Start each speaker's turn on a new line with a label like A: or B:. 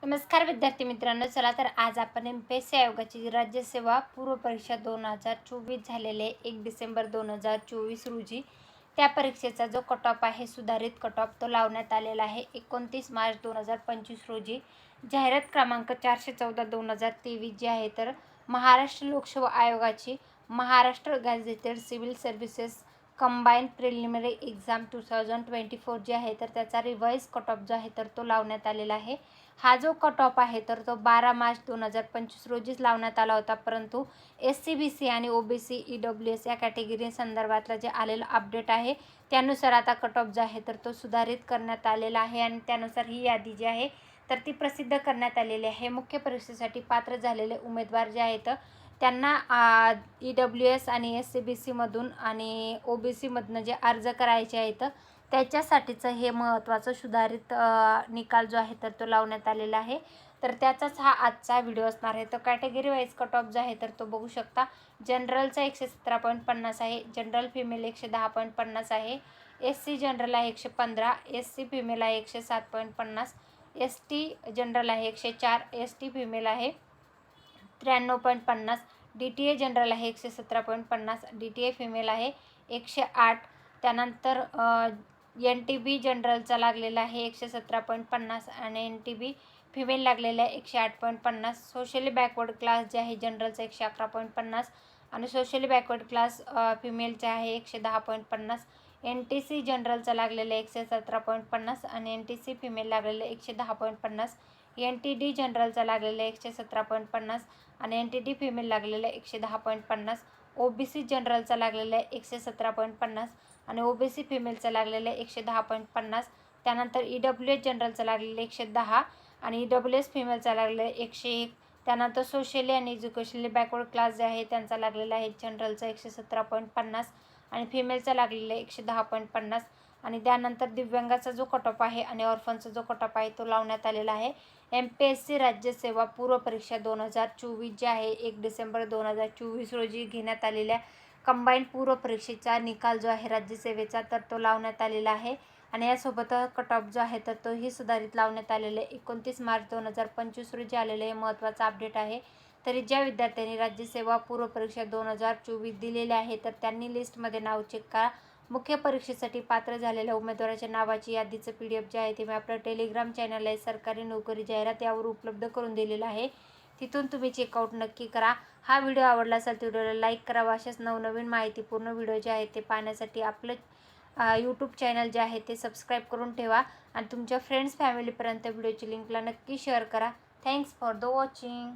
A: नमस्कार विद्यार्थी मित्रांनो, चला तर आज आपण एमपीएससी आयोगाची राज्यसेवा पूर्व परीक्षा 2024 झालेले 1 डिसेंबर 2024 रोजी त्या परीक्षेचा जो कट ऑफ आहे, सुधारित कट ऑफ तो लावण्यात आलेला आहे. 29 मार्च 2025 रोजी जाहिरात क्रमांक 414/2023 जी आहे तर महाराष्ट्र लोकसेवा आयोगाची Maharashtra gazetted civil services combine preliminary exam 2024 जी आहे तर त्याचा रिवाईज कट ऑफ जो आहे तर तो लावण्यात आलेला आहे. हा जो कट ऑफ आहे तर तो 12 मार्च 2025 रोजीच लावण्यात आला होता, परंतु SC-BC आणि OBC EWS या कॅटेगरी संदर्भातलं जे आलेलं अपडेट आहे त्यानुसार आता कट ऑफ जो आहे तर तो सुधारित करण्यात आलेला आहे आणि त्यानुसार ही यादी जी आहे तर ती प्रसिद्ध करण्यात आलेली आहे. मुख्य परीक्षेसाठी पात्र झालेले उमेदवार जे आहेत त्यांना EWS आणि SC-BC मधून आणि OBC मधनं जे अर्ज करायचे आहेत त्याच्यासाठीचं हे महत्त्वाचं सुधारित निकाल जो आहे तर तो लावण्यात आलेला आहे. तर त्याचाच हा आजचा व्हिडिओ असणार आहे. तर कॅटेगरी वाईज कट ऑफ जो आहे तर तो बघू शकता. जनरलचा 117.50 आहे, जनरल फिमेल 110.50 आहे, SC जनरल आहे 115, SC फिमेल आहे 107.50, ST जनरल आहे 104, ST फिमेल आहे 93.50, DTA जनरल आहे 117.50, DTA फिमेल आहे 108. त्यानंतर NTB जनरलचा लागलेला आहे 117.50 आणि NTB फिमेल लागलेला आहे 108.50. सोशली बॅकवर्ड क्लास जे आहे जनरलचा 111.50 आणि सोशली बॅकवर्ड क्लास फिमेलचा आहे 110.50. NTC जनरलचा लागलेला आहे 117.50 आणि NTC फिमेल लागलेला आहे 110.50. NTD जनरलचा लागलेला आहे 117.50 आणि NTD फिमेल लागलेला आहे 110.50. OBC जनरलचा लागलेला आहे 117.50 आणि OBC फिमेलचा लागलेला आहे 110.50. त्यानंतर EWS जनरलचा लागलेला 110 आणि EWS फिमेलचा लागलेला आहे 101. त्यानंतर सोशली आणि एज्युकेशनली बॅकवर्ड क्लास जे आहे त्यांचा लागलेला आहे जनरलचा 117.50 आणि फिमेलचा लागलेला आहे 110.50. आणि त्यानंतर दिव्यांगाचा जो कट ऑफ आहे आणि ऑर्फनचा जो कट ऑफ आहे तो लावण्यात आलेला आहे. MPSC राज्यसेवा पूर्व परीक्षा 2024 जी आहे 1 डिसेंबर 2024 रोजी घेण्यात आलेल्या कंबाईन पूर्व परीक्षेचा निकाल जो आहे राज्यसेवेचा तर तो लावण्यात आलेला आहे आणि यासोबत कट ऑफ जो आहे तर तोही सुधारित लावण्यात आलेला आहे. 29 मार्च 2025 रोजी आलेले हे महत्त्वाचं अपडेट आहे. तरी ज्या विद्यार्थ्यांनी राज्यसेवा पूर्व परीक्षा 2024 दिलेले आहे तर त्यांनी लिस्टमध्ये नाव चेक करा. मुख्य परीक्षेसाठी पात्र झालेल्या उमेदवाराच्या नावाची यादीचं PDF जे आहे ते मी आपल्या टेलिग्राम चॅनल आहे सरकारी नोकरी जाहिरात यावर उपलब्ध करून दिलेलं आहे. तिथून तुम्ही चेकआउट नक्की करा. हा व्हिडिओ आवडला असेल तर व्हिडिओला लाईक करा. अशाच नवनवीन माहितीपूर्ण व्हिडिओ जे आहेत ते पाहण्यासाठी आपलं यूट्यूब चॅनल जे आहे ते सबस्क्राईब करून ठेवा आणि तुमच्या फ्रेंड्स फॅमिलीपर्यंत व्हिडिओची लिंकला नक्की शेअर करा. Thanks for the watching.